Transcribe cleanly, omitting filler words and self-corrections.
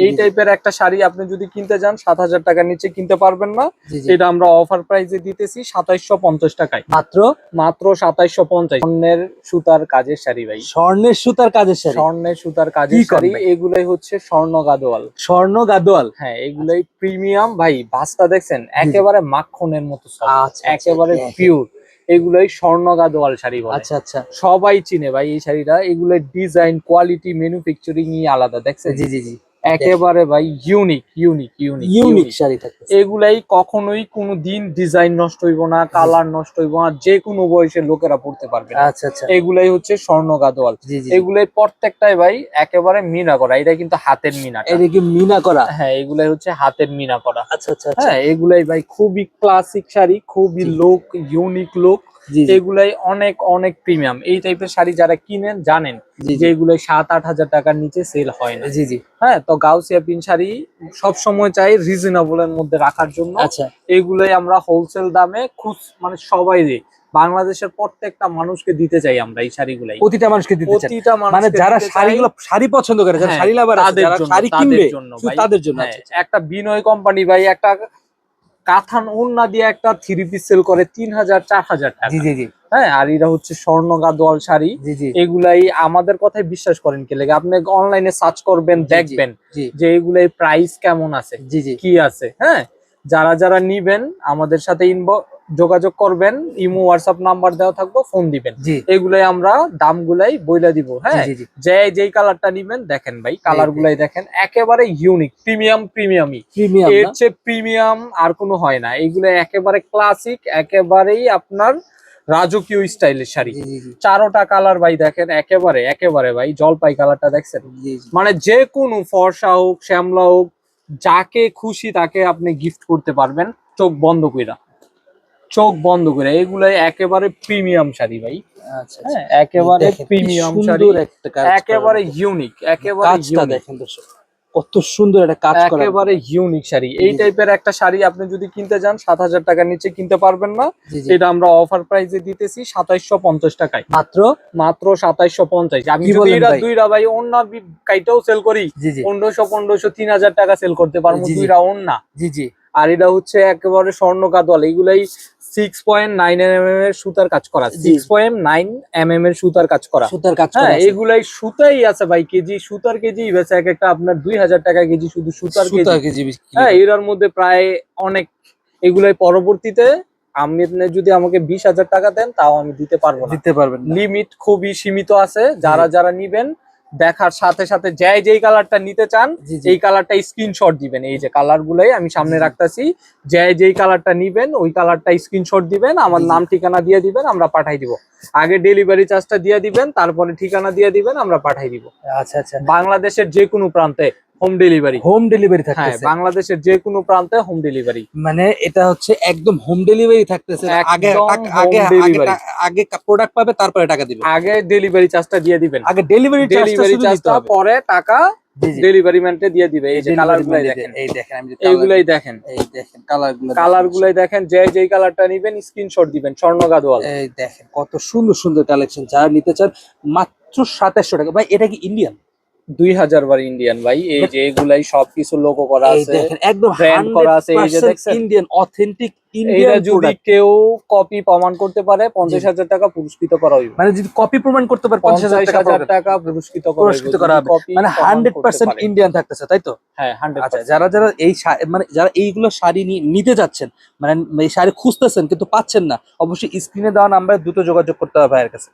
এই টাইপের একটা শাড়ি আপনি যদি কিনতে যান ৭,০০০ টাকার নিচে কিনতে পারবেন না। এটা আমরা অফার প্রাইসে দিতেছি ২৭৫০ টাকায়। মাত্র মাত্র ২৭৫০। স্বর্ণের সুতার কাজের শাড়ি ভাই, স্বর্ণের সুতার কাজের শাড়ি। স্বর্ণের সুতার কাজের শাড়ি। এগুলাই হচ্ছে স্বর্ণ গাদোয়াল। স্বর্ণ গাদোয়াল, হ্যাঁ এগুলাই প্রিমিয়াম ভাই। ভাঁজটা দেখছেন একেবারে মাখনের মতো, একেবারে পিওর। এগুলাই স্বর্ণ গাদোয়াল শাড়ি বলে। আচ্ছা আচ্ছা, সবাই চিনে ভাই এই শাড়িটা। এগুলোর ডিজাইন, কোয়ালিটি, ম্যানুফ্যাকচারিং আলাদা, দেখছেন? জি জি জি, একেবারে ভাই unique unique unique unique sari থাকে। এগুলাই কখনোই কোনো দিন ডিজাইন নষ্ট হইব না, কালার নষ্ট হইব না, যে কোনো বয়সের লোকেরা পড়তে পারবে। আচ্ছা আচ্ছা, এগুলাই হচ্ছে স্বর্ণ গাদোয়াল। এগুলাই প্রত্যেকটাই ভাই একেবারে মিনা করা। এটা কিন্তু হাতের মিনা। এটা কি মিনা করা? হ্যাঁ এগুলাই হচ্ছে হাতের মিনা করা। আচ্ছা আচ্ছা, হ্যাঁ এগুলাই ভাই খুবই ক্লাসিক শাড়ি, খুবই লোক, ইউনিক লোক। এগুলাই অনেক অনেক প্রিমিয়াম। এই টাইপের শাড়ি যারা কিনেন জানেন যে এগুলাই ৭-৮ হাজার টাকার নিচে সেল হয় না। জি জি, হ্যাঁ, তো গাউসিয়া পিন শাড়ি সবসময় চাই রিজনেবল এর মধ্যে রাখার জন্য। আচ্ছা, এগুলাই আমরা হোলসেল দামে মানে সবাই দিই। বাংলাদেশের প্রত্যেকটা মানুষকে দিতে চাই আমরা এই শাড়িগুলাই। প্রতিটা মানুষকে দিতে চাই, প্রতিটা মানুষ, মানে যারা শাড়ি পছন্দ করে, যারা শাড়ি লাভার আছে, যারা শাড়ি কিনবে তাদের জন্য। একটা বিনয় কোম্পানি ভাই একটা কাঁথান ওড়না দিয়ে একটা 3 পিস সেল করে ৩,০০০-৪,০০০ টাকা। জি জি জি, হ্যাঁ, আর এরা হচ্ছে স্বর্ণ গাদোয়াল শাড়ি। এগুলাই আমাদের কথাই বিশ্বাস করেন কি লাগে, আপনি অনলাইনে সার্চ করবেন, দেখবেন যে এগুলাই প্রাইস কেমন আছে, কি আছে। হ্যাঁ, যারা যারা নিবেন আমাদের সাথে যোগাযোগ করবেন, ইমো হোয়াটসঅ্যাপ নাম্বার দেওয়া থাকবো, ফোন দিবেন। এগুলাই আমরা দামগুলাই বইলা দিব। হ্যাঁ, যেই কালারটা নিবেন দেখেন ভাই, কালার গুলাই দেখেন একেবারে ইউনিক, প্রিমিয়াম। এর চেয়ে প্রিমিয়াম আর কোনো হয় না। এইগুলো একেবারে ক্লাসিক, একেবারেই আপনার রাজকীয় স্টাইলের শাড়ি। 4টা কালার ভাই দেখেন, একেবারে একেবারে ভাই জলপাই কালারটা দেখছেন? মানে যে কোনো ফর্সা হোক, শ্যামলা হোক, যাকে খুশি তাকে আপনি গিফট করতে পারবেন চোখ বন্ধ কইরা, চোখ বন্ধ করে। এগুলাই একেবারে প্রিমিয়াম শাড়ি ভাই। হ্যাঁ, একেবারে প্রিমিয়াম শাড়ি, একেবারে ইউনিক, একেবারে ইউনিক। কত সুন্দর একটা কাজ করা, একেবারে ইউনিক শাড়ি। এই টাইপের একটা শাড়ি আপনি যদি কিনতে যান ৭,০০০ টাকার নিচে কিনতে পারবেন না। এটা আমরা অফার প্রাইসে দিতেছি ২৭৫০ টাকায়। মাত্র মাত্র ২৭৫০। আমি যদি এটা দুইটা ভাই ওন্না কাইটাও সেল করি ১৫০০ ৩,০০০ টাকা সেল করতে পারবো দুইটা ওন্না। জি জি, আর এটা হচ্ছে একেবারে স্বর্ণ গাদোয়াল। এগুলাই 6.9 mm এর সুতার কাজ করা, 6.9 mm এর সুতার কাজ করা। হ্যাঁ, এগুলাই সুতাই আছে ভাই, কেজি সুতার কেজি বেচে এক একটা আপনার ২,০০০ টাকা কেজি, শুধু সুতার কেজি। হ্যাঁ, এর মধ্যে প্রায় অনেক। এগুলাই পরবর্তীতে আপনি যদি আমাকে ২০,০০০ টাকা দেন তাও আমি দিতে পারবো না, দিতে পারবেন। লিমিট খুবই সীমিত আছে। যারা যারা নিবেন দেখার সাথে সাথে যেই কালারটা নিতে চান এই কালারটা স্ক্রিনশট দিবেন। এই যে কালার গুলাই আমি সামনে রাখতেছি, যেই কালারটা নিবেন ওই কালারটা স্ক্রিনশট দিবেন, আমার নাম ঠিকানা দিয়ে দিবেন, আমরা পাঠাই দিব। আগে ডেলিভারি চার্জটা দিয়ে দিবেন, তারপরে ঠিকানা দিয়ে দিবেন, আমরা পাঠাই দিব। আচ্ছা আচ্ছা, বাংলাদেশের যে কোনো প্রান্তে হোম ডেলিভারি থাকতেছে। বাংলাদেশের যে কোনো প্রান্তে হোম ডেলিভারি, মানে এটা হচ্ছে একদম হোম ডেলিভারি থাকতেছে। আগে প্রোডাক্ট পাবে, তারপরে টাকা দিবেন। আগে ডেলিভারি চার্জটা দিয়ে দিবেন, আগে ডেলিভারি চার্জটা, পরে টাকা ডেলিভারি ম্যানকে দিয়ে দিবে। এই যে কালারগুলাই দেখেন, এই দেখেন, আমি এইগুলাই দেখেন, এই দেখেন কালারগুলাই দেখেন। যেই কালারটা নিবেন স্ক্রিনশট দিবেন, স্বর্ণ গাদোয়াল। এই দেখেন কত সুন্দর সুন্দর কালেকশন। যারা নিতে চান মাত্র ২৭০০ টাকা। ভাই এটা কি ইন্ডিয়ান? ২০০০ বার ইন্ডিয়ান ভাই। এই যে এগুলাই সবকিছু লোগো করা আছে, একদম ব্র্যান্ড করা আছে। এই যে দেখছেন ইন্ডিয়ান, অথেন্টিক ইন্ডিয়ান। এটা যদি কেউ কপি প্রমাণ করতে পারে ৫০,০০০ টাকা পুরস্কৃত করা হইবে। মানে যদি কপি প্রমাণ করতে পারে ৫০,০০০ টাকা পুরস্কৃত করা হবে। মানে 100% ইন্ডিয়ান থাকতেছে, তাই তো? হ্যাঁ, 100%। আচ্ছা, যারা যারা এই মানে যারা এইগুলো শাড়ি নিতে যাচ্ছেন, মানে এই শাড়ি খুঁজতেছেন কিন্তু পাচ্ছেন না, অবশ্যই স্ক্রিনে দেওয়া নাম্বারে দ্রুত যোগাযোগ করতে হবে ভাইয়ের কাছে।